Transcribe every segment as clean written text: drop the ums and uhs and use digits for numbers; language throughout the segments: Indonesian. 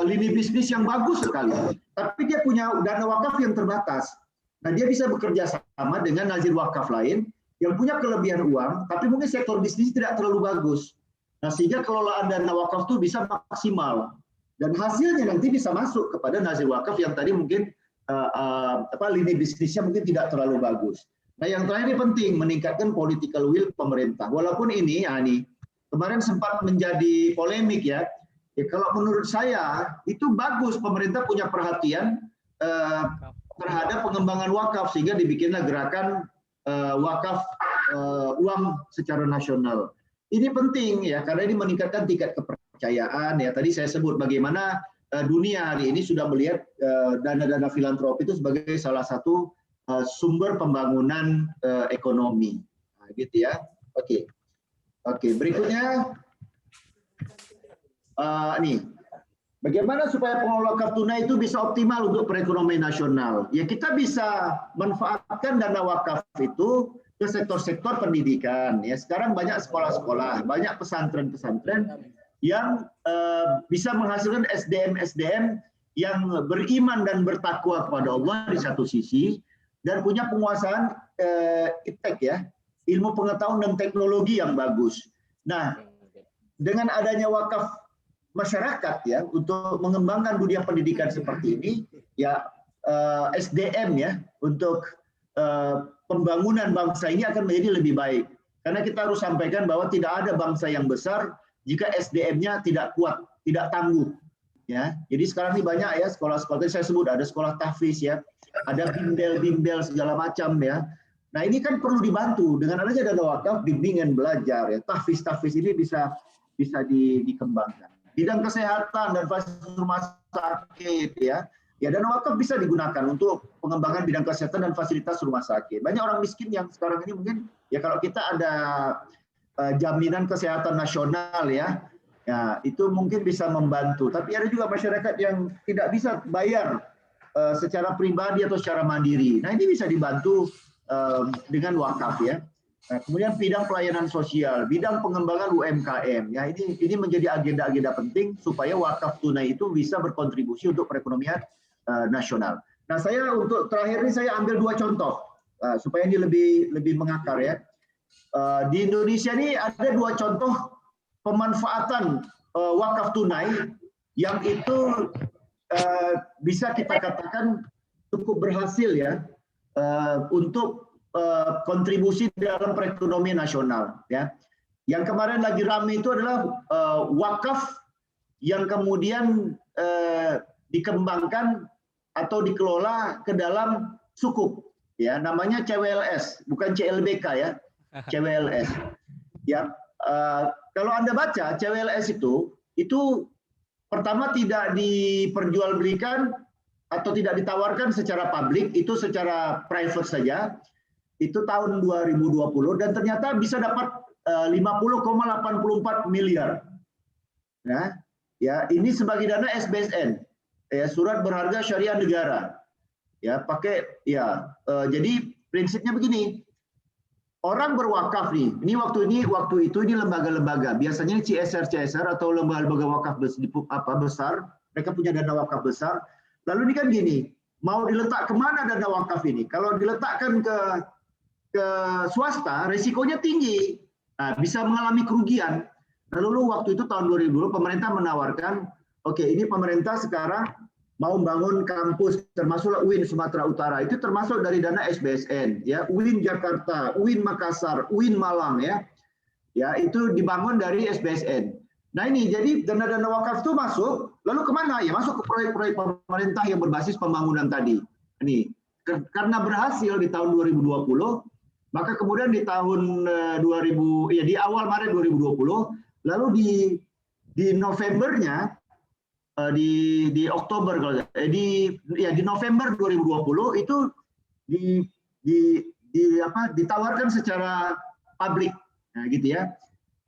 lini bisnis yang bagus sekali, tapi dia punya dana wakaf yang terbatas. Nah, dia bisa bekerja sama dengan nazir wakaf lain yang punya kelebihan uang, tapi mungkin sektor bisnis tidak terlalu bagus. Nah, sehingga kelolaan dana wakaf itu bisa maksimal dan hasilnya nanti bisa masuk kepada nazir wakaf yang tadi mungkin lini bisnisnya mungkin tidak terlalu bagus. Nah, yang terakhir ini penting, meningkatkan political will pemerintah. Walaupun ini, kemarin sempat menjadi polemik ya. Kalau menurut saya itu bagus pemerintah punya perhatian terhadap pengembangan wakaf sehingga dibikinlah gerakan wakaf uang secara nasional. Ini penting ya karena ini meningkatkan tingkat kepercayaan ya. Tadi saya sebut bagaimana dunia hari ini sudah melihat dana-dana filantropi itu sebagai salah satu sumber pembangunan ekonomi. Nah, gitu ya. Oke, berikutnya. Nih, bagaimana supaya pengelola wakaf tunai itu bisa optimal untuk perekonomian nasional? Ya kita bisa manfaatkan dana wakaf itu ke sektor-sektor pendidikan. Ya sekarang banyak sekolah-sekolah, banyak pesantren-pesantren yang bisa menghasilkan SDM-SDM yang beriman dan bertakwa kepada Allah di satu sisi dan punya penguasaan iptek ya, ilmu pengetahuan dan teknologi yang bagus. Nah, dengan adanya wakaf masyarakat ya untuk mengembangkan dunia pendidikan seperti ini ya SDM ya untuk pembangunan bangsa ini akan menjadi lebih baik karena kita harus sampaikan bahwa tidak ada bangsa yang besar jika SDM-nya tidak kuat, tidak tangguh ya. Jadi sekarang ini banyak ya sekolah-sekolah tadi saya sebut ada sekolah tahfiz ya, ada bimbel-bimbel segala macam ya. Nah, ini kan perlu dibantu dengan adanya dana wakaf bimbingan belajar ya. Tahfiz ini bisa dikembangkan. Bidang kesehatan dan fasilitas rumah sakit ya. Ya dana wakaf bisa digunakan untuk pengembangan bidang kesehatan dan fasilitas rumah sakit. Banyak orang miskin yang sekarang ini mungkin ya kalau kita ada jaminan kesehatan nasional ya. Ya, itu mungkin bisa membantu. Tapi ada juga masyarakat yang tidak bisa bayar secara pribadi atau secara mandiri. Nah, ini bisa dibantu dengan wakaf ya. Nah, kemudian bidang pelayanan sosial, bidang pengembangan UMKM, ya ini menjadi agenda-agenda penting supaya wakaf tunai itu bisa berkontribusi untuk perekonomian nasional. Nah, saya untuk terakhir ini saya ambil dua contoh supaya ini lebih mengakar ya. Di Indonesia ini ada dua contoh pemanfaatan wakaf tunai yang itu bisa kita katakan cukup berhasil ya untuk kontribusi dalam perekonomian nasional ya. Yang kemarin lagi ramai itu adalah wakaf yang kemudian dikembangkan atau dikelola ke dalam sukuk ya, namanya CWLS bukan CLBK ya, CWLS ya. Kalau Anda baca CWLS itu pertama tidak diperjualbelikan atau tidak ditawarkan secara publik, itu secara private saja. Itu tahun 2020 dan ternyata bisa dapat 50,84 miliar. Nah, ya ini sebagai dana SBSN, ya surat berharga syariah negara. Ya, pakai ya. Jadi prinsipnya begini. Orang berwakaf nih. Ini waktu itu lembaga-lembaga. Biasanya CSR atau lembaga-lembaga wakaf besar, mereka punya dana wakaf besar. Lalu ini kan gini, mau diletak kemana dana wakaf ini? Kalau diletakkan ke swasta, risikonya tinggi, nah, bisa mengalami kerugian. Lalu waktu itu tahun 2020 pemerintah menawarkan, oke, ini pemerintah sekarang mau membangun kampus, termasuk UIN Sumatera Utara, itu termasuk dari dana SBSN, ya, UIN Jakarta, UIN Makassar, UIN Malang, ya, itu dibangun dari SBSN. Nah ini, jadi dana-dana wakaf itu masuk, lalu kemana? Ya masuk ke proyek-proyek pemerintah yang berbasis pembangunan tadi. Ini karena berhasil di tahun 2020. Maka kemudian di tahun di awal Maret 2020, lalu di Novembernya, di Oktober kalau di November 2020 itu ditawarkan secara publik, nah gitu ya,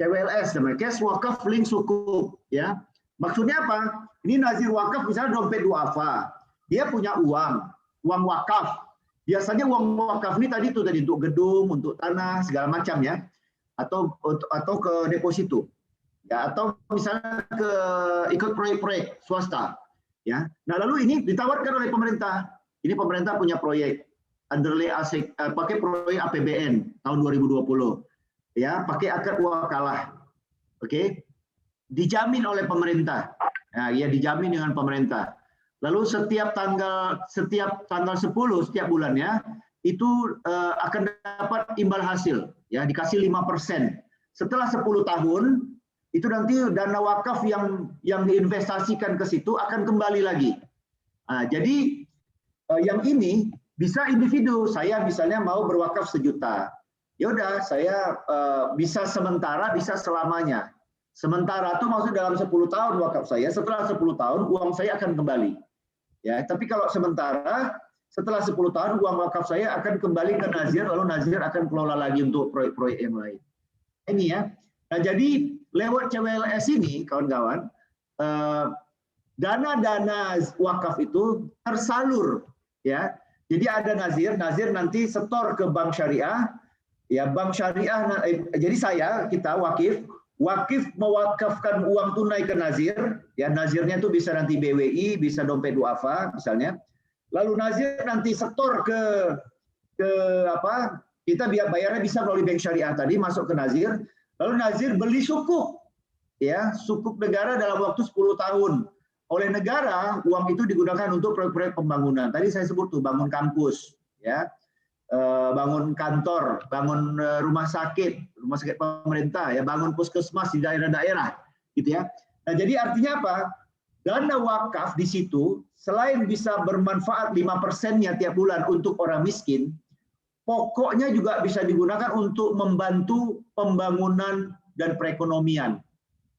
CWLS namanya, Cash Wakaf Link Sukuk ya. Maksudnya apa? Ini nazir wakaf misalnya dompet duafa, dia punya uang wakaf. Biasanya uang wakaf ini tadi untuk gedung, untuk tanah segala macam ya, atau ke deposito. ya, atau misalnya ikut proyek-proyek swasta, ya. Nah lalu ini ditawarkan oleh pemerintah. Ini pemerintah punya proyek underlay asik, pakai proyek APBN tahun 2020, ya, pakai akad wakalah, oke, dijamin oleh pemerintah, ya dijamin dengan pemerintah. Lalu setiap tanggal 10 setiap bulannya itu akan dapat imbal hasil, ya dikasih 5%. Setelah 10 tahun itu nanti dana wakaf yang diinvestasikan ke situ akan kembali lagi. Nah, jadi yang ini bisa individu, saya misalnya mau berwakaf 1 juta, ya udah saya bisa sementara, bisa selamanya. Sementara itu maksud dalam 10 tahun wakaf saya, setelah 10 tahun uang saya akan kembali. Ya, tapi kalau sementara setelah 10 tahun uang wakaf saya akan kembali ke Nazir, lalu Nazir akan kelola lagi untuk proyek-proyek yang lain. Ini ya. Nah, jadi lewat CWLS ini kawan-kawan, dana-dana wakaf itu tersalur, ya. Jadi ada Nazir nanti setor ke bank syariah, ya bank syariah. Jadi kita wakif mewakafkan uang tunai ke Nazir, ya Nazirnya itu bisa nanti BWI, bisa dompet duafa misalnya. Lalu Nazir nanti setor ke apa? Kita bayarnya bisa melalui bank syariah tadi masuk ke Nazir. Lalu Nazir beli sukuk, ya sukuk negara dalam waktu 10 tahun. Oleh negara, uang itu digunakan untuk proyek-proyek pembangunan. Tadi saya sebut tuh bangun kampus, ya. Bangun kantor, bangun rumah sakit pemerintah, ya bangun puskesmas di daerah-daerah, gitu ya. Nah, jadi artinya apa? Dana wakaf di situ selain bisa bermanfaat 5%-nya tiap bulan untuk orang miskin, pokoknya juga bisa digunakan untuk membantu pembangunan dan perekonomian,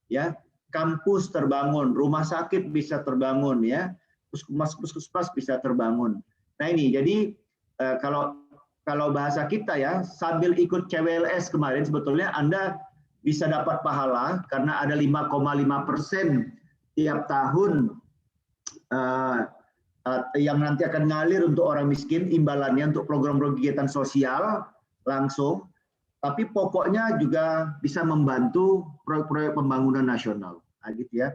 ya. Kampus terbangun, rumah sakit bisa terbangun, ya, puskesmas bisa terbangun. Nah ini, jadi kalau bahasa kita ya, sambil ikut CWLS kemarin sebetulnya Anda bisa dapat pahala karena ada 5,5% tiap tahun yang nanti akan ngalir untuk orang miskin, imbalannya untuk program-program kegiatan sosial langsung, tapi pokoknya juga bisa membantu proyek-proyek pembangunan nasional. Nah, gitu ya.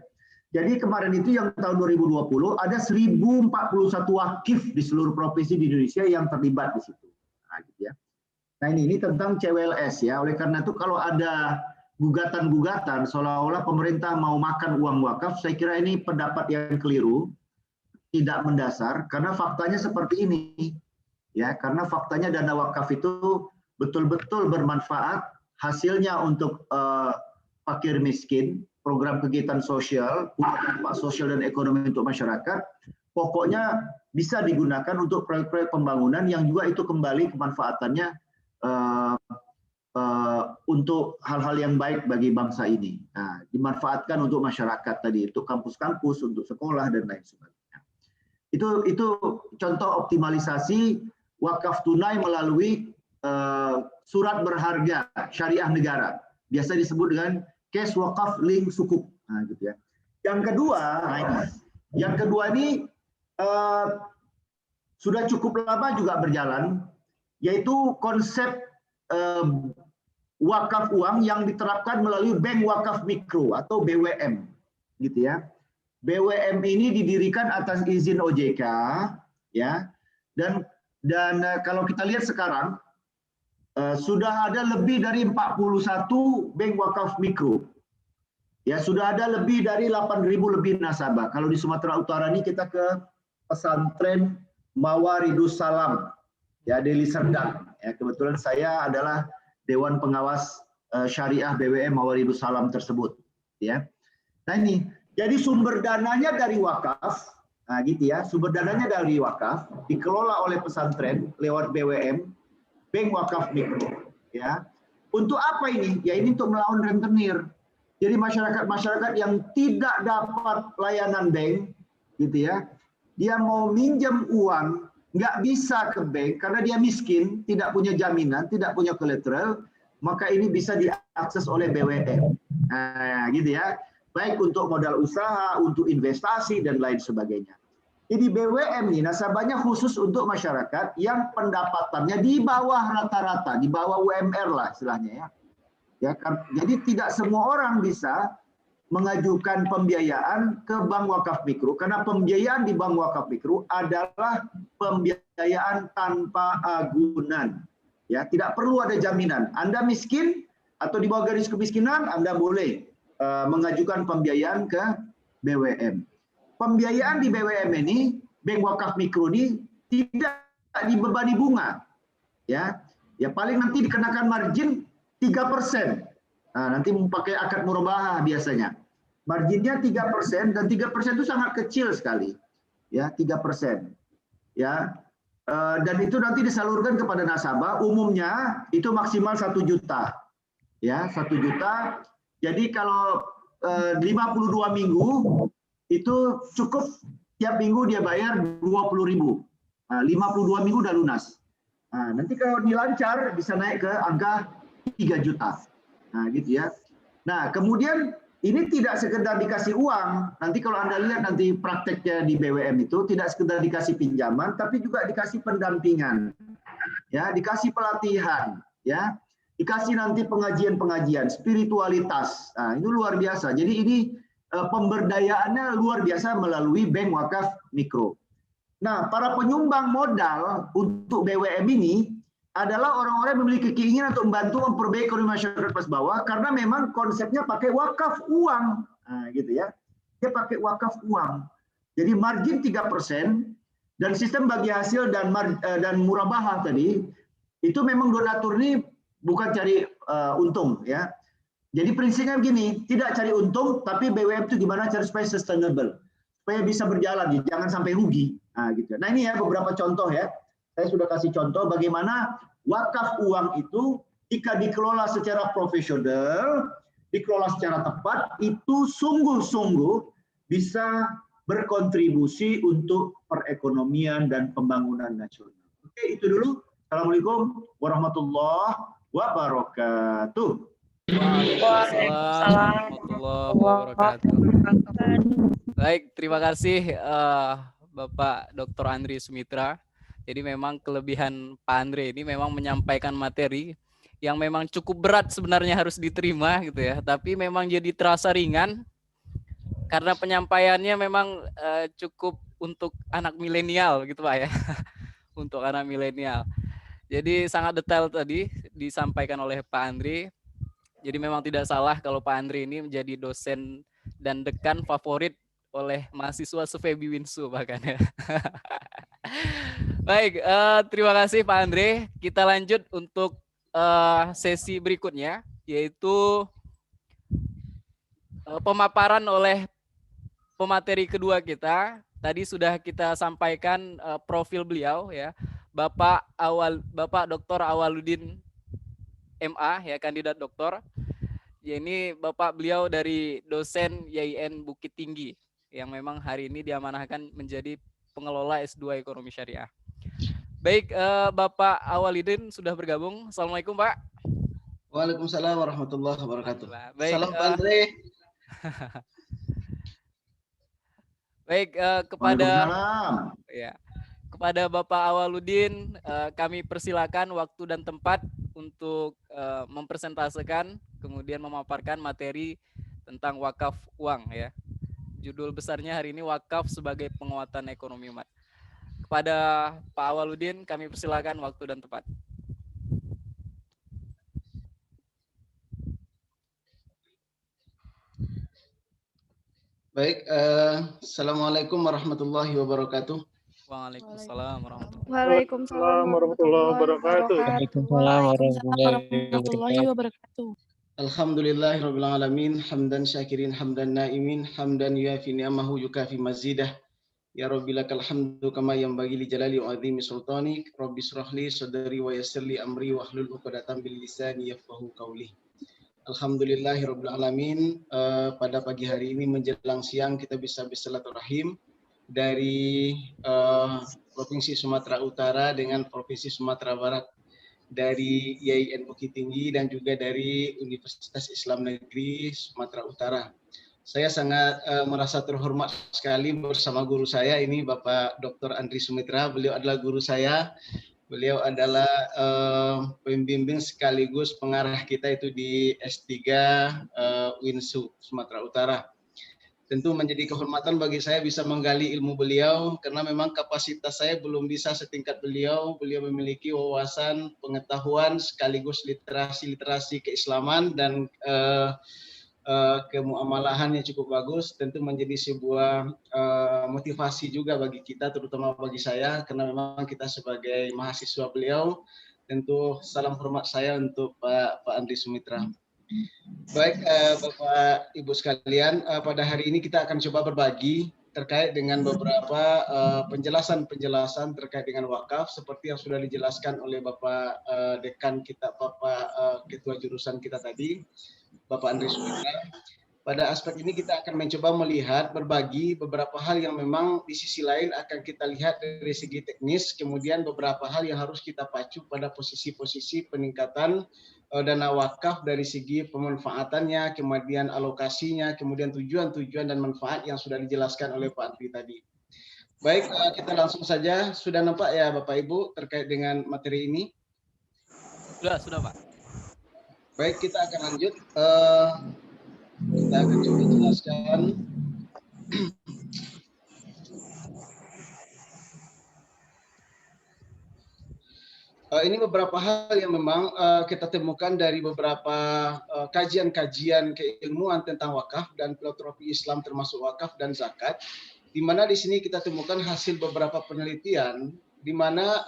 Jadi kemarin itu yang tahun 2020 ada 1041 wakif di seluruh provinsi di Indonesia yang terlibat di situ. Nah, gitu ya. Nah ini tentang CWLS ya. Oleh karena itu kalau ada gugatan-gugatan seolah-olah pemerintah mau makan uang wakaf, saya kira ini pendapat yang keliru, tidak mendasar, karena faktanya seperti ini. Ya, karena faktanya dana wakaf itu betul-betul bermanfaat, hasilnya untuk fakir miskin, program kegiatan sosial, dampak sosial dan ekonomi untuk masyarakat, pokoknya bisa digunakan untuk proyek-proyek pembangunan yang juga itu kembali kemanfaatannya untuk hal-hal yang baik bagi bangsa ini. Nah, dimanfaatkan untuk masyarakat tadi, untuk kampus-kampus, untuk sekolah dan lain sebagainya. Itu contoh optimalisasi wakaf tunai melalui surat berharga syariah negara, biasa disebut dengan cash wakaf link sukuk. Nah, gitu ya. Yang kedua ini sudah cukup lama juga berjalan, yaitu konsep wakaf uang yang diterapkan melalui bank wakaf mikro atau BWM, gitu ya. BWM ini didirikan atas izin OJK, ya, dan kalau kita lihat sekarang sudah ada lebih dari 41 bank wakaf mikro. Ya, sudah ada lebih dari 8.000 lebih nasabah. Kalau di Sumatera Utara ini kita ke pesantren Mawaridus Salam, ya Deli Serdang. Ya, kebetulan saya adalah Dewan Pengawas Syariah BWM Mawaridus Salam tersebut. Ya, nah ini, jadi sumber dananya dari wakaf, nah gitu ya, sumber dananya dari wakaf dikelola oleh pesantren lewat BWM. Bank wakaf mikro, ya. Untuk apa ini? Ya ini untuk melawan rentenir. Jadi masyarakat yang tidak dapat layanan bank, gitu ya, dia mau minjem uang, nggak bisa ke bank karena dia miskin, tidak punya jaminan, tidak punya kolateral, maka ini bisa diakses oleh BWM. Nah, gitu ya. Baik untuk modal usaha, untuk investasi dan lain sebagainya. Jadi BWM ini nasabahnya khusus untuk masyarakat yang pendapatannya di bawah rata-rata, di bawah UMR lah istilahnya ya. Ya, jadi tidak semua orang bisa mengajukan pembiayaan ke bank wakaf mikro, karena pembiayaan di bank wakaf mikro adalah pembiayaan tanpa agunan. Ya, tidak perlu ada jaminan. Anda miskin atau di bawah garis kemiskinan, Anda boleh mengajukan pembiayaan ke BWM. Pembiayaan di BWM ini, bank wakaf mikro ini tidak dibebani bunga. Ya, paling nanti dikenakan margin 3%. Nah, nanti pakai akad murabahah biasanya. Marginnya 3% dan 3% itu sangat kecil sekali. Ya, 3%. Ya. Dan itu nanti disalurkan kepada nasabah, umumnya itu maksimal 1 juta. Ya, 1 juta. Jadi kalau 52 minggu itu cukup tiap minggu dia bayar 20.000. 52 minggu udah lunas. Nah, nanti kalau dilancar bisa naik ke angka 3 juta. Nah, gitu ya. Nah, kemudian ini tidak sekedar dikasih uang. Nanti kalau Anda lihat nanti prakteknya di BWM itu tidak sekedar dikasih pinjaman, tapi juga dikasih pendampingan. Ya, dikasih pelatihan, ya. Dikasih nanti pengajian-pengajian, spiritualitas. Nah, itu luar biasa. Jadi ini pemberdayaannya luar biasa melalui bank wakaf mikro. Nah, para penyumbang modal untuk BWM ini adalah orang-orang yang memiliki keinginan untuk membantu memperbaiki ekonomi masyarakat kelas bawah, karena memang konsepnya pakai wakaf uang. Nah, gitu ya. Dia pakai wakaf uang. Jadi margin 3% dan sistem bagi hasil dan murabahah tadi, itu memang donatur ini bukan cari untung ya. Jadi prinsipnya begini, tidak cari untung, tapi BWM itu gimana cara supaya sustainable, supaya bisa berjalan, jangan sampai rugi. Nah, gitu. Nah, ini ya beberapa contoh ya. Saya sudah kasih contoh bagaimana wakaf uang itu jika dikelola secara profesional, dikelola secara tepat, itu sungguh-sungguh bisa berkontribusi untuk perekonomian dan pembangunan nasional. Oke, itu dulu. Assalamualaikum warahmatullahi wabarakatuh. Waalaikumsalam warahmatullahi wabarakatuh. Baik, terima kasih Bapak Dr. Andri Sumitra. Jadi memang kelebihan Pak Andre ini memang menyampaikan materi yang memang cukup berat sebenarnya harus diterima gitu ya. Tapi memang jadi terasa ringan karena penyampaiannya memang cukup untuk anak milenial gitu Pak ya. Untuk anak milenial. Jadi sangat detail tadi disampaikan oleh Pak Andri. Jadi memang tidak salah kalau Pak Andri ini menjadi dosen dan dekan favorit oleh mahasiswa se-FEBI Winsu bahkan ya. Baik, terima kasih Pak Andre. Kita lanjut untuk sesi berikutnya, yaitu pemaparan oleh pemateri kedua kita. Tadi sudah kita sampaikan profil beliau ya, Bapak Dr. Awaludin MA ya, kandidat doktor. Ya, ini Bapak beliau dari dosen YIN Bukit Tinggi yang memang hari ini diamanahkan menjadi pengelola S2 Ekonomi Syariah. Baik, Bapak Awaludin sudah bergabung. Assalamualaikum, Pak. Waalaikumsalam warahmatullahi wabarakatuh. Baik, salam Pak Andre. Baik, kepada Bapak Awaludin, kami persilakan waktu dan tempat untuk mempresentasikan, kemudian memaparkan materi tentang wakaf uang ya. Judul besarnya hari ini wakaf sebagai penguatan ekonomi umat. Kepada Pak Awaludin, kami persilakan waktu dan tempat. Baik, Assalamualaikum warahmatullahi wabarakatuh. Waalaikumsalam warahmatullahi wabarakatuh. Waalaikumsalam warahmatullahi wabarakatuh. Alhamdulillahirabbil alamin, hamdan syakirin, hamdan naimin, hamdan yuafi ni'amahu yukafi mazidah. Ya Rabbi lakal hamdu kama yanbaghi li jalali wa azimi sultanik. Rabbi shrahli sadri wa yassirli amri wa hlul 'uqdatam bil lisani yafqahu qawli. Alhamdulillahirabbil alamin. Pada pagi hari ini menjelang siang kita bisa bersilaturahim dari Provinsi Sumatera Utara dengan Provinsi Sumatera Barat, dari YIN Bukit Tinggi dan juga dari Universitas Islam Negeri Sumatera Utara. Saya sangat merasa terhormat sekali bersama guru saya ini Bapak Dr. Andri Sumitra. Beliau adalah guru saya Beliau adalah pembimbing sekaligus pengarah kita itu di S3 Winsu, Sumatera Utara. Tentu menjadi kehormatan bagi saya bisa menggali ilmu beliau karena memang kapasitas saya belum bisa setingkat beliau. Beliau memiliki wawasan, pengetahuan sekaligus literasi keislaman dan kemuamalahan yang cukup bagus. Tentu menjadi sebuah motivasi juga bagi kita, terutama bagi saya karena memang kita sebagai mahasiswa beliau. Tentu salam hormat saya untuk Pak Andri Sumitra. Baik, Bapak Ibu sekalian, pada hari ini kita akan coba berbagi terkait dengan beberapa penjelasan-penjelasan terkait dengan wakaf seperti yang sudah dijelaskan oleh Bapak Dekan kita, Bapak Ketua Jurusan kita tadi, Bapak Andri Sumitra. Pada aspek ini kita akan mencoba melihat berbagi beberapa hal yang memang di sisi lain akan kita lihat dari segi teknis, kemudian beberapa hal yang harus kita pacu pada posisi-posisi peningkatan dana wakaf dari segi pemanfaatannya, kemudian alokasinya, kemudian tujuan-tujuan dan manfaat yang sudah dijelaskan oleh Pak Andri tadi. Baik, kita langsung saja. Sudah nampak ya Bapak Ibu terkait dengan materi ini? Sudah Pak. Baik, kita akan lanjut. Kita akan coba jelaskan. Ini beberapa hal yang memang kita temukan dari beberapa kajian-kajian keilmuan tentang wakaf dan filosofi Islam termasuk wakaf dan zakat, di mana di sini kita temukan hasil beberapa penelitian di mana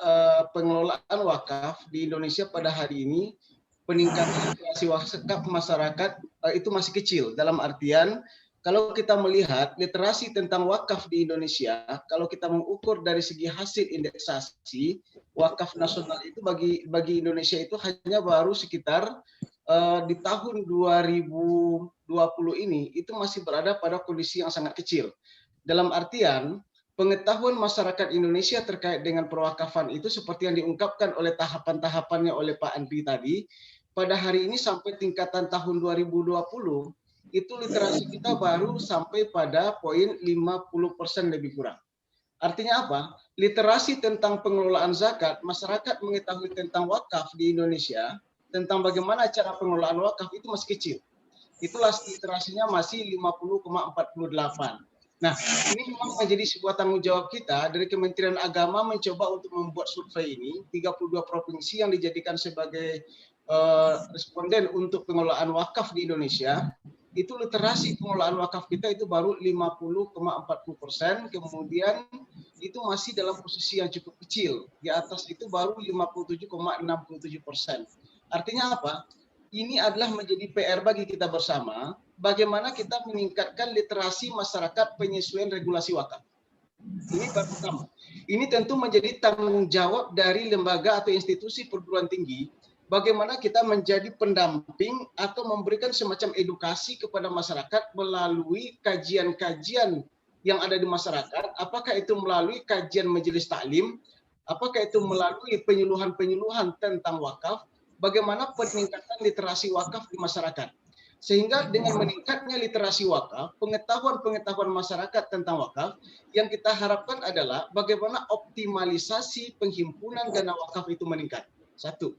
pengelolaan wakaf di Indonesia pada hari ini peningkatan literasi wakaf masyarakat itu masih kecil. Dalam artian kalau kita melihat literasi tentang wakaf di Indonesia, kalau kita mengukur dari segi hasil indeksasi, wakaf nasional itu bagi Indonesia itu hanya baru sekitar di tahun 2020 ini itu masih berada pada kondisi yang sangat kecil. Dalam artian pengetahuan masyarakat Indonesia terkait dengan perwakafan itu seperti yang diungkapkan oleh tahapan-tahapannya oleh Pak Andri tadi, pada hari ini sampai tingkatan tahun 2020 itu literasi kita baru sampai pada poin 50% lebih kurang. Artinya apa? Literasi tentang pengelolaan zakat, masyarakat mengetahui tentang wakaf di Indonesia, tentang bagaimana cara pengelolaan wakaf itu masih kecil. Itulah literasinya masih 50,48. Nah, ini memang menjadi sebuah tanggung jawab kita dari Kementerian Agama mencoba untuk membuat survei ini, 32 provinsi yang dijadikan sebagai responden untuk pengelolaan wakaf di Indonesia. Itu literasi pengelolaan wakaf kita itu baru 50,40%, kemudian itu masih dalam posisi yang cukup kecil. Di atas itu baru 57,67%. Artinya apa? Ini adalah menjadi PR bagi kita bersama, bagaimana kita meningkatkan literasi masyarakat penyesuaian regulasi wakaf. Ini baru pertama. Ini tentu menjadi tanggung jawab dari lembaga atau institusi perguruan tinggi, bagaimana kita menjadi pendamping atau memberikan semacam edukasi kepada masyarakat melalui kajian-kajian yang ada di masyarakat, apakah itu melalui kajian majelis taklim, apakah itu melalui penyuluhan-penyuluhan tentang wakaf, bagaimana peningkatan literasi wakaf di masyarakat. Sehingga dengan meningkatnya literasi wakaf, pengetahuan-pengetahuan masyarakat tentang wakaf, yang kita harapkan adalah bagaimana optimalisasi penghimpunan dana wakaf itu meningkat. Satu.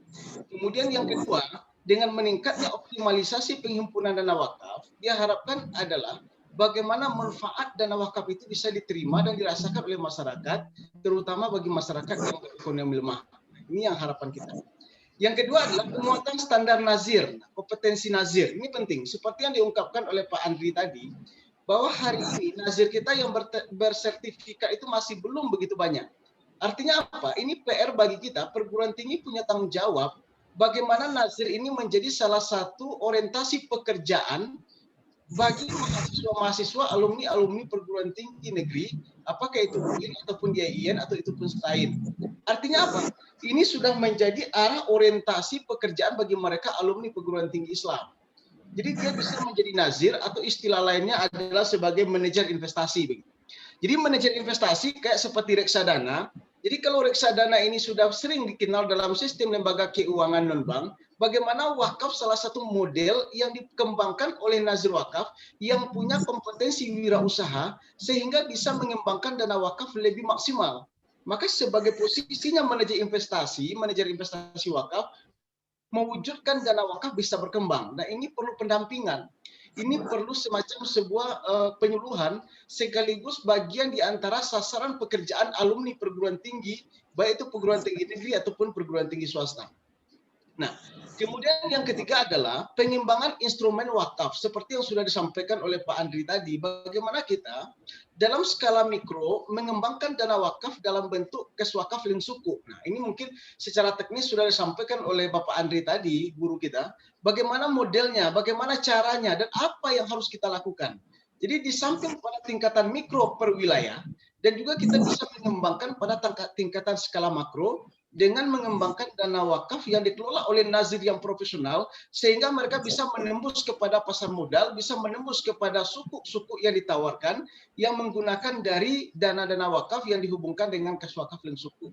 Kemudian yang kedua, dengan meningkatnya optimalisasi penghimpunan dana wakaf, diharapkan adalah bagaimana manfaat dana wakaf itu bisa diterima dan dirasakan oleh masyarakat, terutama bagi masyarakat yang berekonomi lemah. Ini yang harapan kita. Yang kedua adalah penguatan standar nazir, kompetensi nazir. Ini penting. Seperti yang diungkapkan oleh Pak Andri tadi, bahwa hari ini nazir kita yang bersertifikat itu masih belum begitu banyak. Artinya apa? Ini PR bagi kita, perguruan tinggi punya tanggung jawab bagaimana nazir ini menjadi salah satu orientasi pekerjaan bagi mahasiswa-mahasiswa, alumni perguruan tinggi negeri, apakah itu UIN ataupun IAIN atau itu pun STAIN. Artinya apa? Ini sudah menjadi arah orientasi pekerjaan bagi mereka alumni perguruan tinggi Islam. Jadi dia bisa menjadi nazir atau istilah lainnya adalah sebagai manajer investasi. Jadi manajer investasi kayak seperti reksadana. Jadi kalau reksadana ini sudah sering dikenal dalam sistem lembaga keuangan non-bank, bagaimana wakaf salah satu model yang dikembangkan oleh nazir wakaf yang punya kompetensi wirausaha sehingga bisa mengembangkan dana wakaf lebih maksimal. Maka sebagai posisinya manajer investasi wakaf, mewujudkan dana wakaf bisa berkembang. Nah, ini perlu pendampingan. Ini perlu semacam sebuah penyuluhan sekaligus bagian di antara sasaran pekerjaan alumni perguruan tinggi, baik itu perguruan tinggi negeri ataupun perguruan tinggi swasta. Nah, kemudian yang ketiga adalah pengembangan instrumen wakaf. Seperti yang sudah disampaikan oleh Pak Andri tadi, bagaimana kita dalam skala mikro mengembangkan dana wakaf dalam bentuk kes wakaf link suku. Nah, ini mungkin secara teknis sudah disampaikan oleh Bapak Andri tadi, guru kita, bagaimana modelnya, bagaimana caranya, dan apa yang harus kita lakukan. Jadi di samping pada tingkatan mikro per wilayah, dan juga kita bisa mengembangkan pada tingkatan skala makro, dengan mengembangkan dana wakaf yang dikelola oleh nazir yang profesional, sehingga mereka bisa menembus kepada pasar modal, bisa menembus kepada suku-suku yang ditawarkan, yang menggunakan dari dana-dana wakaf yang dihubungkan dengan kas wakaf link suku.